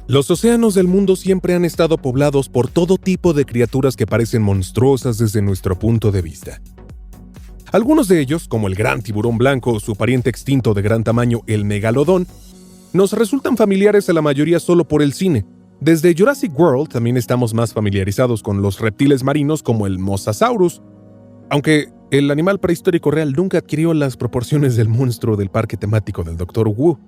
Los océanos del mundo siempre han estado poblados por todo tipo de criaturas que parecen monstruosas desde nuestro punto de vista. Algunos de ellos, como el gran tiburón blanco o su pariente extinto de gran tamaño, el megalodón, nos resultan familiares a la mayoría solo por el cine. Desde Jurassic World también estamos más familiarizados con los reptiles marinos como el Mosasaurus, aunque el animal prehistórico real nunca adquirió las proporciones del monstruo del parque temático del Dr. Wu.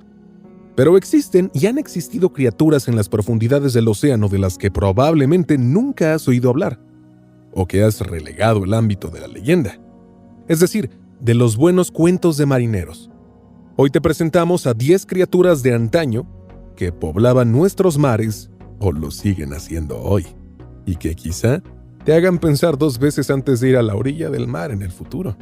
Pero existen y han existido criaturas en las profundidades del océano de las que probablemente nunca has oído hablar, o que has relegado el ámbito de la leyenda. Es decir, de los buenos cuentos de marineros. Hoy te presentamos a 10 criaturas de antaño que poblaban nuestros mares o lo siguen haciendo hoy, y que quizá te hagan pensar 2 veces antes de ir a la orilla del mar en el futuro.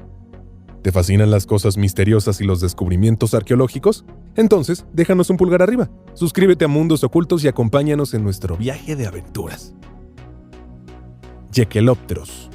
¿Te fascinan las cosas misteriosas y los descubrimientos arqueológicos? Entonces, déjanos un pulgar arriba, suscríbete a Mundos Ocultos y acompáñanos en nuestro viaje de aventuras. Jekelopterus.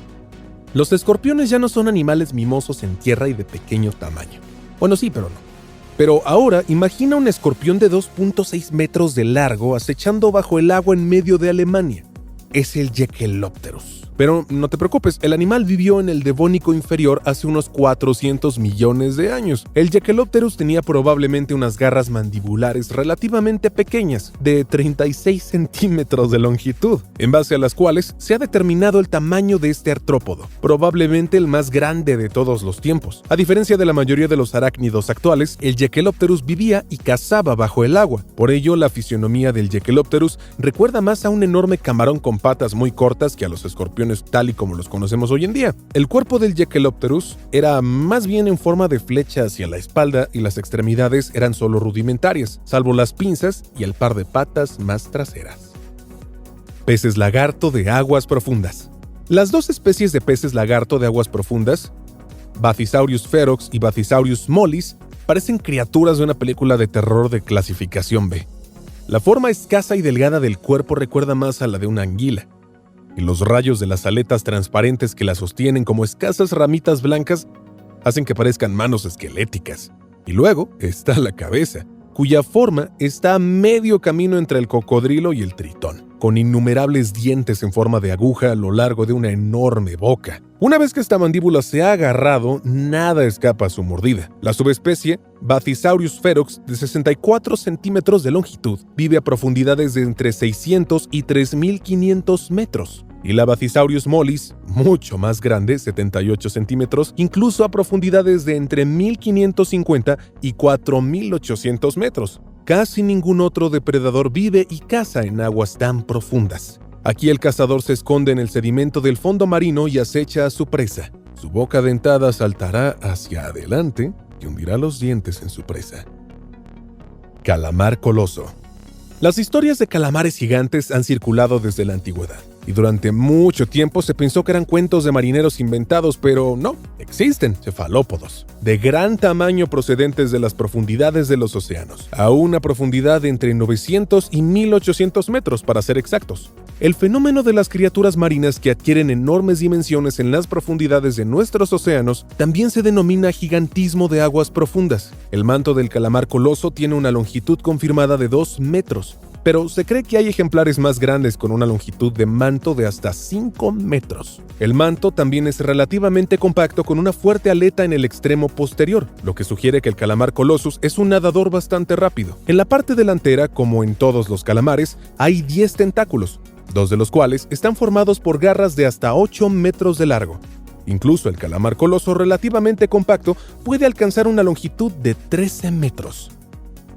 Los escorpiones ya no son animales mimosos en tierra y de pequeño tamaño. Bueno, sí, pero no. Pero ahora imagina un escorpión de 2.6 metros de largo acechando bajo el agua en medio de Alemania. Es el Jekelopterus. Pero no te preocupes, el animal vivió en el Devónico inferior hace unos 400 millones de años. El Jekelopterus tenía probablemente unas garras mandibulares relativamente pequeñas, de 36 centímetros de longitud, en base a las cuales se ha determinado el tamaño de este artrópodo, probablemente el más grande de todos los tiempos. A diferencia de la mayoría de los arácnidos actuales, el Jekelopterus vivía y cazaba bajo el agua. Por ello, la fisionomía del Jekelopterus recuerda más a un enorme camarón con patas muy cortas que a los escorpiones tal y como los conocemos hoy en día. El cuerpo del Jekelopterus era más bien en forma de flecha hacia la espalda y las extremidades eran solo rudimentarias, salvo las pinzas y el par de patas más traseras. Peces lagarto de aguas profundas. Las 2 especies de peces lagarto de aguas profundas, Bathysaurus ferox y Bathysaurus mollis, parecen criaturas de una película de terror de clasificación B. La forma escasa y delgada del cuerpo recuerda más a la de una anguila, y los rayos de las aletas transparentes que la sostienen como escasas ramitas blancas hacen que parezcan manos esqueléticas. Y luego está la cabeza, cuya forma está a medio camino entre el cocodrilo y el tritón, con innumerables dientes en forma de aguja a lo largo de una enorme boca. Una vez que esta mandíbula se ha agarrado, nada escapa a su mordida. La subespecie, Bathysaurus ferox, de 64 centímetros de longitud, vive a profundidades de entre 600 y 3.500 metros. Y la Bathysaurus mollis, mucho más grande, 78 centímetros, incluso a profundidades de entre 1.550 y 4.800 metros. Casi ningún otro depredador vive y caza en aguas tan profundas. Aquí el cazador se esconde en el sedimento del fondo marino y acecha a su presa. Su boca dentada saltará hacia adelante y hundirá los dientes en su presa. Calamar coloso. Las historias de calamares gigantes han circulado desde la antigüedad, y durante mucho tiempo se pensó que eran cuentos de marineros inventados, pero no, existen cefalópodos, de gran tamaño procedentes de las profundidades de los océanos, a una profundidad de entre 900 y 1800 metros para ser exactos. El fenómeno de las criaturas marinas que adquieren enormes dimensiones en las profundidades de nuestros océanos también se denomina gigantismo de aguas profundas. El manto del calamar coloso tiene una longitud confirmada de 2 metros, pero se cree que hay ejemplares más grandes con una longitud de manto de hasta 5 metros. El manto también es relativamente compacto con una fuerte aleta en el extremo posterior, lo que sugiere que el calamar colossus es un nadador bastante rápido. En la parte delantera, como en todos los calamares, hay 10 tentáculos, 2 de los cuales están formados por garras de hasta 8 metros de largo. Incluso el calamar coloso relativamente compacto puede alcanzar una longitud de 13 metros.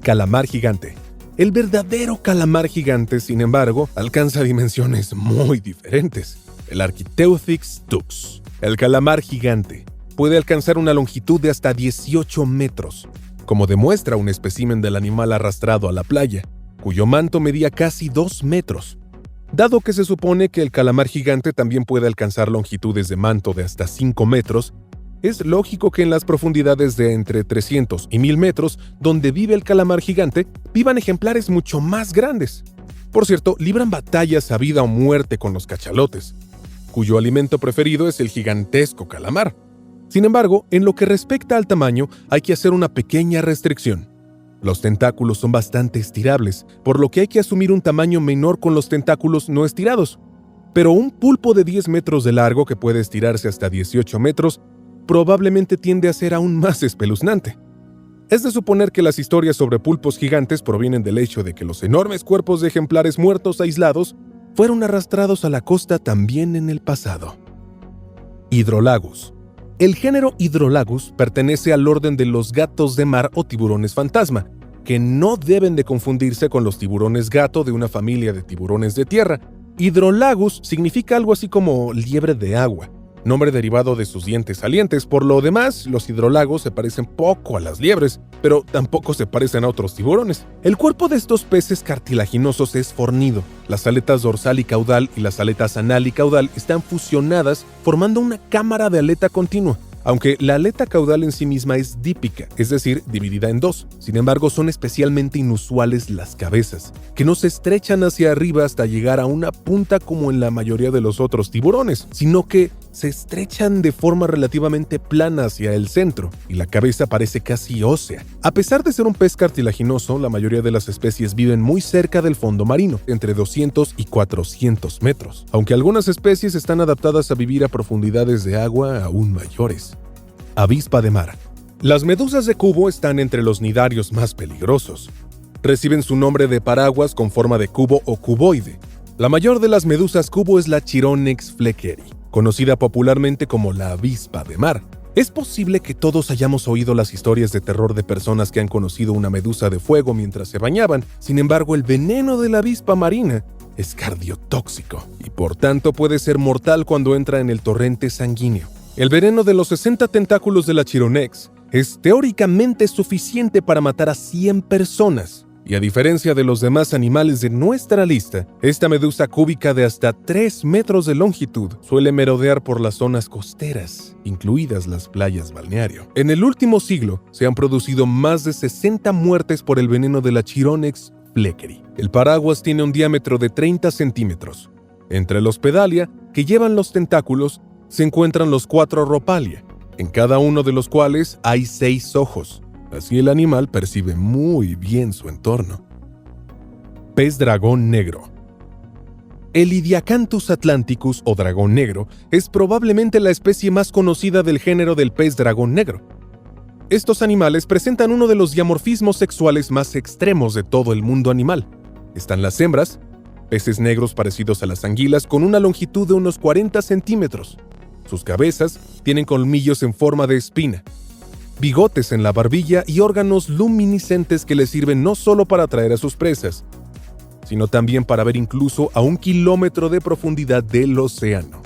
Calamar gigante. El verdadero calamar gigante, sin embargo, alcanza dimensiones muy diferentes. El Architeuthix tux. El calamar gigante puede alcanzar una longitud de hasta 18 metros, como demuestra un espécimen del animal arrastrado a la playa, cuyo manto medía casi 2 metros. Dado que se supone que el calamar gigante también puede alcanzar longitudes de manto de hasta 5 metros, es lógico que en las profundidades de entre 300 y 1000 metros, donde vive el calamar gigante, vivan ejemplares mucho más grandes. Por cierto, libran batallas a vida o muerte con los cachalotes, cuyo alimento preferido es el gigantesco calamar. Sin embargo, en lo que respecta al tamaño, hay que hacer una pequeña restricción. Los tentáculos son bastante estirables, por lo que hay que asumir un tamaño menor con los tentáculos no estirados. Pero un pulpo de 10 metros de largo que puede estirarse hasta 18 metros probablemente tiende a ser aún más espeluznante. Es de suponer que las historias sobre pulpos gigantes provienen del hecho de que los enormes cuerpos de ejemplares muertos aislados fueron arrastrados a la costa también en el pasado. Hydrolagus. El género Hydrolagus pertenece al orden de los gatos de mar o tiburones fantasma, que no deben de confundirse con los tiburones gato de una familia de tiburones de tierra. Hydrolagus significa algo así como liebre de agua, nombre derivado de sus dientes salientes. Por lo demás, los hidrolagos se parecen poco a las liebres, pero tampoco se parecen a otros tiburones. El cuerpo de estos peces cartilaginosos es fornido. Las aletas dorsal y caudal y las aletas anal y caudal están fusionadas formando una cámara de aleta continua. Aunque la aleta caudal en sí misma es dípica, es decir, dividida en dos. Sin embargo, son especialmente inusuales las cabezas, que no se estrechan hacia arriba hasta llegar a una punta como en la mayoría de los otros tiburones, sino que se estrechan de forma relativamente plana hacia el centro, y la cabeza parece casi ósea. A pesar de ser un pez cartilaginoso, la mayoría de las especies viven muy cerca del fondo marino, entre 200 y 400 metros, aunque algunas especies están adaptadas a vivir a profundidades de agua aún mayores. Avispa de mar. Las medusas de cubo están entre los nidarios más peligrosos. Reciben su nombre de paraguas con forma de cubo o cuboide. La mayor de las medusas cubo es la Chironex fleckeri, conocida popularmente como la avispa de mar. Es posible que todos hayamos oído las historias de terror de personas que han conocido una medusa de fuego mientras se bañaban. Sin embargo, el veneno de la avispa marina es cardiotóxico y por tanto puede ser mortal cuando entra en el torrente sanguíneo. El veneno de los 60 tentáculos de la Chironex es teóricamente suficiente para matar a 100 personas. Y a diferencia de los demás animales de nuestra lista, esta medusa cúbica de hasta 3 metros de longitud suele merodear por las zonas costeras, incluidas las playas balneario. En el último siglo se han producido más de 60 muertes por el veneno de la Chironex fleckeri. El paraguas tiene un diámetro de 30 centímetros. Entre los pedalia, que llevan los tentáculos, se encuentran los 4 ropalia, en cada uno de los cuales hay 6 ojos. Así el animal percibe muy bien su entorno. Pez dragón negro. El Idiacanthus atlanticus o dragón negro es probablemente la especie más conocida del género del pez dragón negro. Estos animales presentan uno de los dimorfismos sexuales más extremos de todo el mundo animal. Están las hembras, peces negros parecidos a las anguilas con una longitud de unos 40 centímetros. Sus cabezas tienen colmillos en forma de espina, bigotes en la barbilla y órganos luminiscentes que les sirven no solo para atraer a sus presas, sino también para ver incluso a 1 kilómetro de profundidad del océano.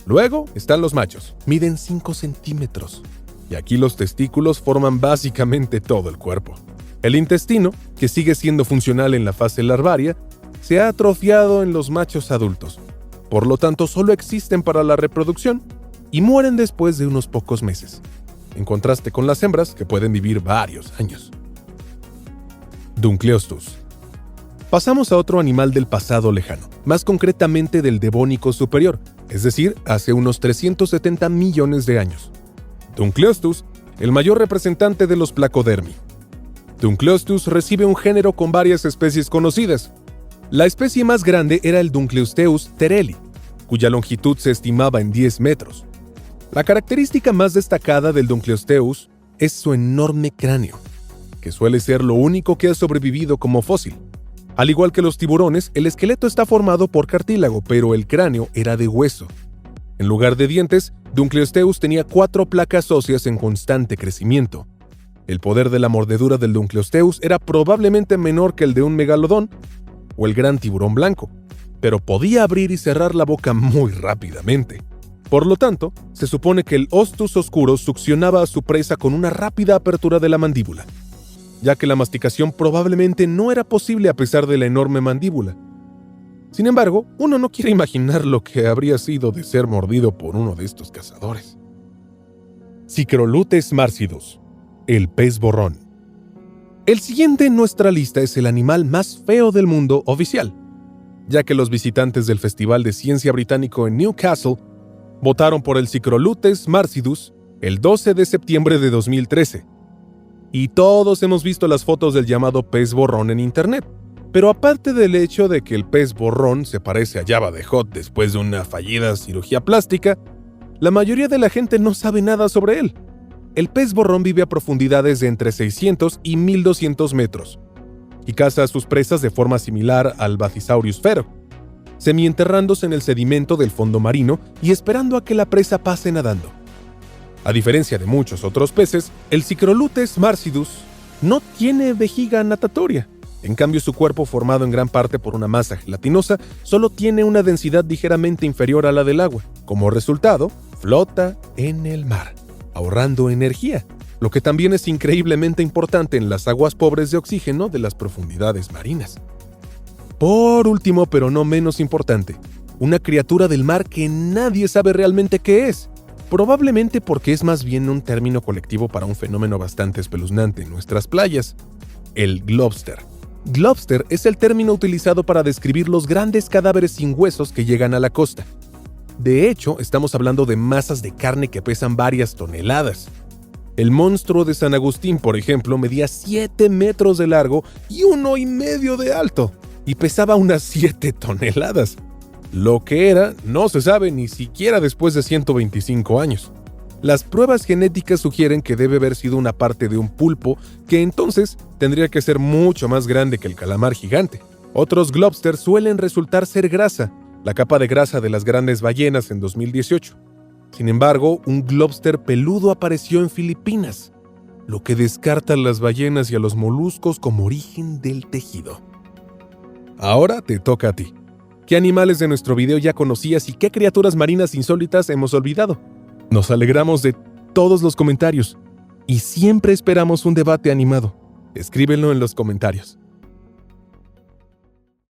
Luego están los machos, miden 5 centímetros, y aquí los testículos forman básicamente todo el cuerpo. El intestino, que sigue siendo funcional en la fase larvaria, se ha atrofiado en los machos adultos. Por lo tanto, solo existen para la reproducción y mueren después de unos pocos meses, en contraste con las hembras que pueden vivir varios años. Dunkleosteus. Pasamos a otro animal del pasado lejano, más concretamente del Devónico superior, es decir, hace unos 370 millones de años. Dunkleosteus, el mayor representante de los Placodermi. Dunkleosteus recibe un género con varias especies conocidas. La especie más grande era el Dunkleosteus tereli, cuya longitud se estimaba en 10 metros. La característica más destacada del Dunkleosteus es su enorme cráneo, que suele ser lo único que ha sobrevivido como fósil. Al igual que los tiburones, el esqueleto está formado por cartílago, pero el cráneo era de hueso. En lugar de dientes, Dunkleosteus tenía 4 placas óseas en constante crecimiento. El poder de la mordedura del Dunkleosteus era probablemente menor que el de un megalodón o el gran tiburón blanco, pero podía abrir y cerrar la boca muy rápidamente. Por lo tanto, se supone que el Ostus oscuro succionaba a su presa con una rápida apertura de la mandíbula, ya que la masticación probablemente no era posible a pesar de la enorme mandíbula. Sin embargo, uno no quiere imaginar lo que habría sido de ser mordido por uno de estos cazadores. Cicrolutes marcidus, el pez borrón. El siguiente en nuestra lista es el animal más feo del mundo oficial, ya que los visitantes del Festival de Ciencia Británico en Newcastle votaron por el Cicrolutes marcidus el 12 de septiembre de 2013. Y todos hemos visto las fotos del llamado pez borrón en internet. Pero aparte del hecho de que el pez borrón se parece a Jabba the Hutt después de una fallida cirugía plástica, la mayoría de la gente no sabe nada sobre él. El pez borrón vive a profundidades de entre 600 y 1200 metros y caza a sus presas de forma similar al Bathysaurus ferox, semienterrándose en el sedimento del fondo marino y esperando a que la presa pase nadando. A diferencia de muchos otros peces, el Cicrolutes marcidus no tiene vejiga natatoria. En cambio, su cuerpo, formado en gran parte por una masa gelatinosa, solo tiene una densidad ligeramente inferior a la del agua. Como resultado, flota en el mar, ahorrando energía, lo que también es increíblemente importante en las aguas pobres de oxígeno de las profundidades marinas. Por último, pero no menos importante, una criatura del mar que nadie sabe realmente qué es, probablemente porque es más bien un término colectivo para un fenómeno bastante espeluznante en nuestras playas: el globster. Globster es el término utilizado para describir los grandes cadáveres sin huesos que llegan a la costa. De hecho, estamos hablando de masas de carne que pesan varias toneladas. El monstruo de San Agustín, por ejemplo, medía 7 metros de largo y 1,5 de alto, y pesaba unas 7 toneladas. Lo que era, no se sabe ni siquiera después de 125 años. Las pruebas genéticas sugieren que debe haber sido una parte de un pulpo, que entonces tendría que ser mucho más grande que el calamar gigante. Otros globsters suelen resultar ser grasa, la capa de grasa de las grandes ballenas en 2018. Sin embargo, un globster peludo apareció en Filipinas, lo que descarta a las ballenas y a los moluscos como origen del tejido. Ahora te toca a ti. ¿Qué animales de nuestro video ya conocías y qué criaturas marinas insólitas hemos olvidado? Nos alegramos de todos los comentarios y siempre esperamos un debate animado. Escríbelo en los comentarios.